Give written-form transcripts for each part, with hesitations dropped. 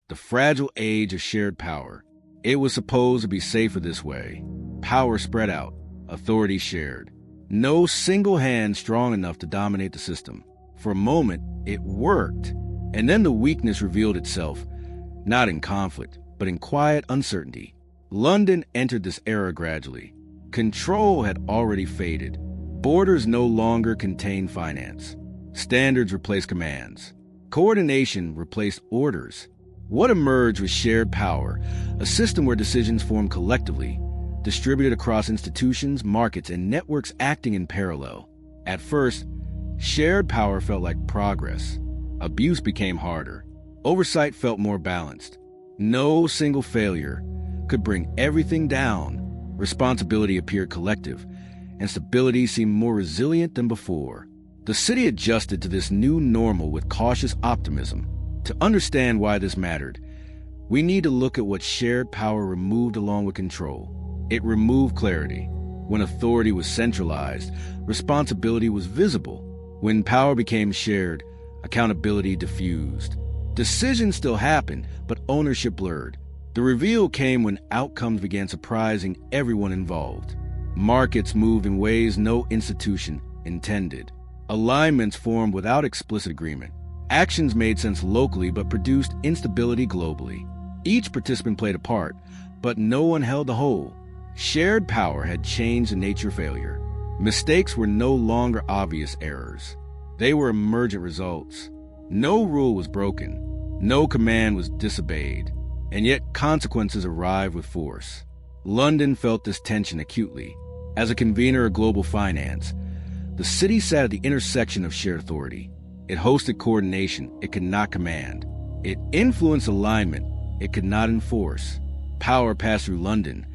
the fragile age of shared power. It was supposed to be safer this way. Power spread out, authority shared. No single hand strong enough to dominate the system. For a moment, it worked, and then the weakness revealed itself, not in conflict, but in quiet uncertainty. London entered this era gradually. Control had already faded. Borders no longer contained finance. Standards replaced commands. Coordination replaced orders. What emerged was shared power, a system where decisions formed collectively, distributed across institutions, markets, and networks acting in parallel. At first, shared power felt like progress. Abuse became harder. Oversight felt more balanced. No single failure could bring everything down. Responsibility appeared collective, and stability seemed more resilient than before. The city adjusted to this new normal with cautious optimism. To understand why this mattered, we need to look at what shared power removed along with control. It removed clarity. When authority was centralized, responsibility was visible. When power became shared, accountability diffused. Decisions still happened, but ownership blurred. The reveal came when outcomes began surprising everyone involved. Markets moved in ways no institution intended. Alignments formed without explicit agreement. Actions made sense locally but produced instability globally. Each participant played a part, but no one held the whole. Shared power had changed the nature of failure. Mistakes were no longer obvious errors. They were emergent results. No rule was broken. No command was disobeyed. And yet consequences arrived with force. London felt this tension acutely. As a convener of global finance, the city sat at the intersection of shared authority. It hosted coordination it could not command. It influenced alignment it could not enforce. Power passed through London,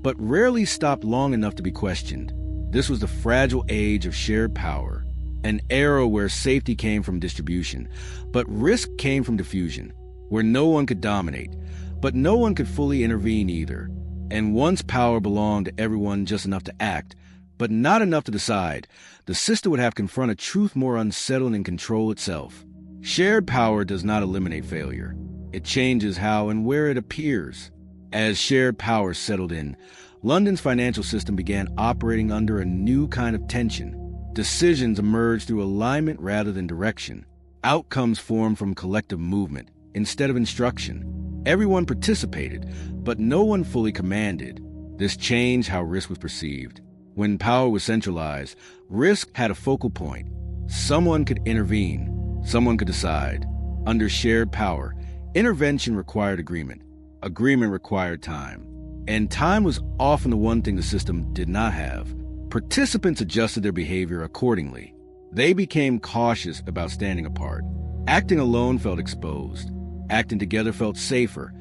but rarely stopped long enough to be questioned. This was the fragile age of shared power, an era where safety came from distribution, but risk came from diffusion, where no one could dominate, but no one could fully intervene either. And once power belonged to everyone just enough to act, but not enough to decide, the system would have to confront a truth more unsettling than control itself. Shared power does not eliminate failure. It changes how and where it appears. As shared power settled in, London's financial system began operating under a new kind of tension. Decisions emerged through alignment rather than direction. Outcomes formed from collective movement instead of instruction. Everyone participated, but no one fully commanded. This changed how risk was perceived. When power was centralized, risk had a focal point. Someone could intervene. Someone could decide. Under shared power, intervention required agreement. Agreement required time. And time was often the one thing the system did not have. Participants adjusted their behavior accordingly. They became cautious about standing apart. Acting alone felt exposed. Acting together felt safer,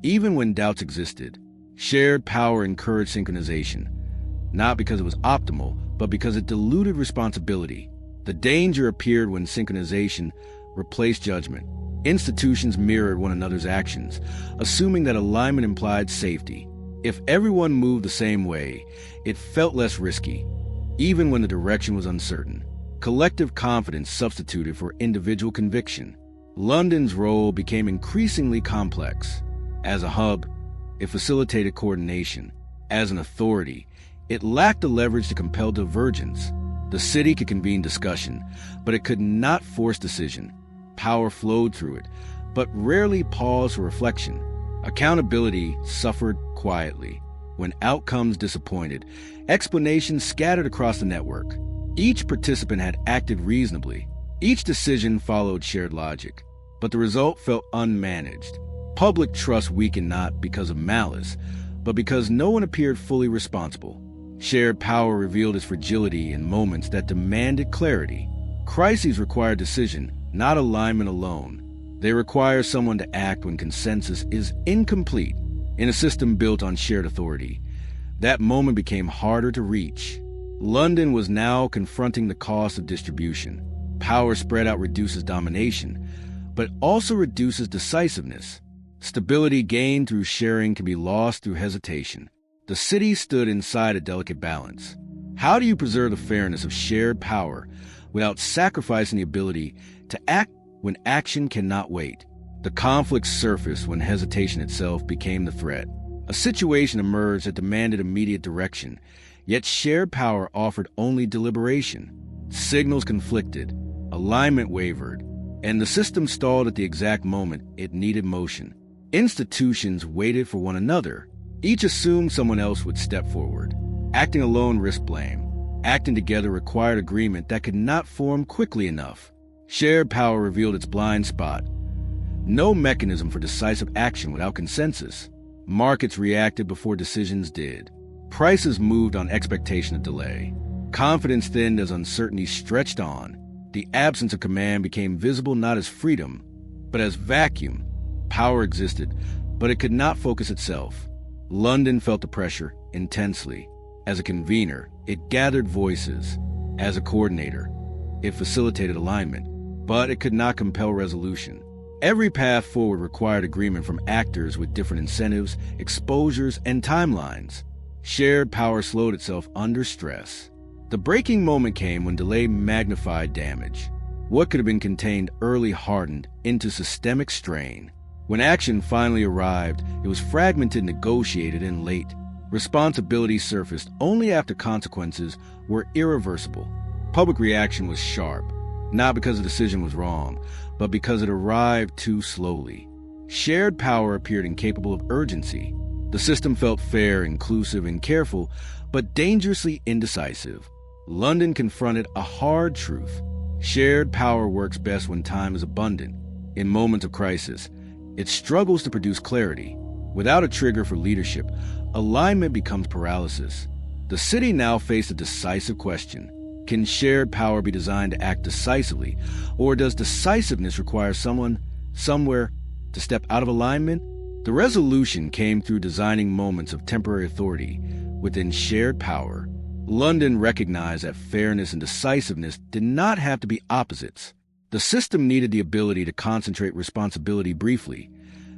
even when doubts existed. Shared power encouraged synchronization, not because it was optimal, but because it diluted responsibility. The danger appeared when synchronization replaced judgment. Institutions mirrored one another's actions, assuming that alignment implied safety. If everyone moved the same way, it felt less risky, even when the direction was uncertain. Collective confidence substituted for individual conviction. London's role became increasingly complex. As a hub, it facilitated coordination. As an authority, it lacked the leverage to compel divergence. The city could convene discussion, but it could not force decision. Power flowed through it, but rarely paused for reflection. Accountability suffered quietly. When outcomes disappointed, explanations scattered across the network. Each participant had acted reasonably. Each decision followed shared logic, but the result felt unmanaged. Public trust weakened not because of malice, but because no one appeared fully responsible. Shared power revealed its fragility in moments that demanded clarity. Crises require decision, not alignment alone. They require someone to act when consensus is incomplete. In a system built on shared authority, that moment became harder to reach. London was now confronting the cost of distribution. Power spread out reduces domination, but also reduces decisiveness. Stability gained through sharing can be lost through hesitation. The city stood inside a delicate balance. How do you preserve the fairness of shared power without sacrificing the ability to act when action cannot wait? The conflict surfaced when hesitation itself became the threat. A situation emerged that demanded immediate direction, yet shared power offered only deliberation. Signals conflicted, alignment wavered, and the system stalled at the exact moment it needed motion. Institutions waited for one another. Each assumed someone else would step forward. Acting alone risked blame. Acting together required agreement that could not form quickly enough. Shared power revealed its blind spot. No mechanism for decisive action without consensus. Markets reacted before decisions did. Prices moved on expectation of delay. Confidence thinned as uncertainty stretched on. The absence of command became visible not as freedom, but as vacuum. Power existed, but it could not focus itself. London felt the pressure intensely. As a convener, it gathered voices. As a coordinator, it facilitated alignment, but it could not compel resolution. Every path forward required agreement from actors with different incentives, exposures, and timelines. Shared power slowed itself under stress. The breaking moment came when delay magnified damage. What could have been contained early hardened into systemic strain. When action finally arrived, it was fragmented, negotiated, and late. Responsibility surfaced only after consequences were irreversible. Public reaction was sharp, not because the decision was wrong, but because it arrived too slowly. Shared power appeared incapable of urgency. The system felt fair, inclusive, and careful, but dangerously indecisive. London confronted a hard truth. Shared power works best when time is abundant. In moments of crisis, it struggles to produce clarity. Without a trigger for leadership, alignment becomes paralysis. The city now faced a decisive question. Can shared power be designed to act decisively, or does decisiveness require someone, somewhere, to step out of alignment? The resolution came through designing moments of temporary authority within shared power. London recognized that fairness and decisiveness did not have to be opposites. The system needed the ability to concentrate responsibility briefly,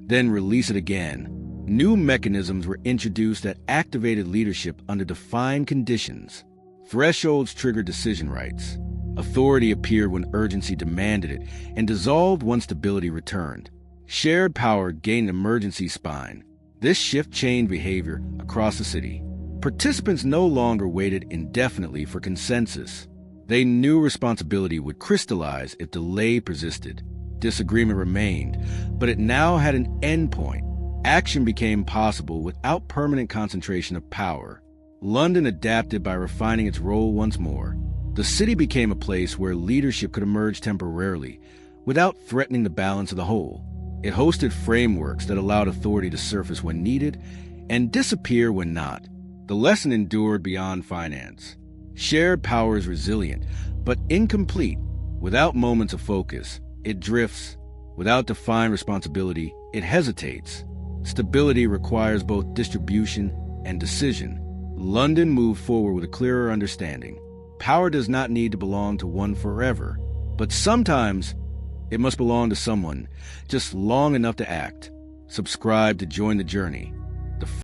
then release it again. New mechanisms were introduced that activated leadership under defined conditions. Thresholds triggered decision rights. Authority appeared when urgency demanded it and dissolved when stability returned. Shared power gained an emergency spine. This shift changed behavior across the city. Participants no longer waited indefinitely for consensus. They knew responsibility would crystallize if delay persisted. Disagreement remained, but it now had an endpoint. Action became possible without permanent concentration of power. London adapted by refining its role once more. The city became a place where leadership could emerge temporarily, without threatening the balance of the whole. It hosted frameworks that allowed authority to surface when needed and disappear when not. The lesson endured beyond finance. Shared power is resilient, but incomplete. Without moments of focus, it drifts. Without defined responsibility, it hesitates. Stability requires both distribution and decision. London moved forward with a clearer understanding. Power does not need to belong to one forever, but sometimes it must belong to someone just long enough to act. Subscribe to join the journey.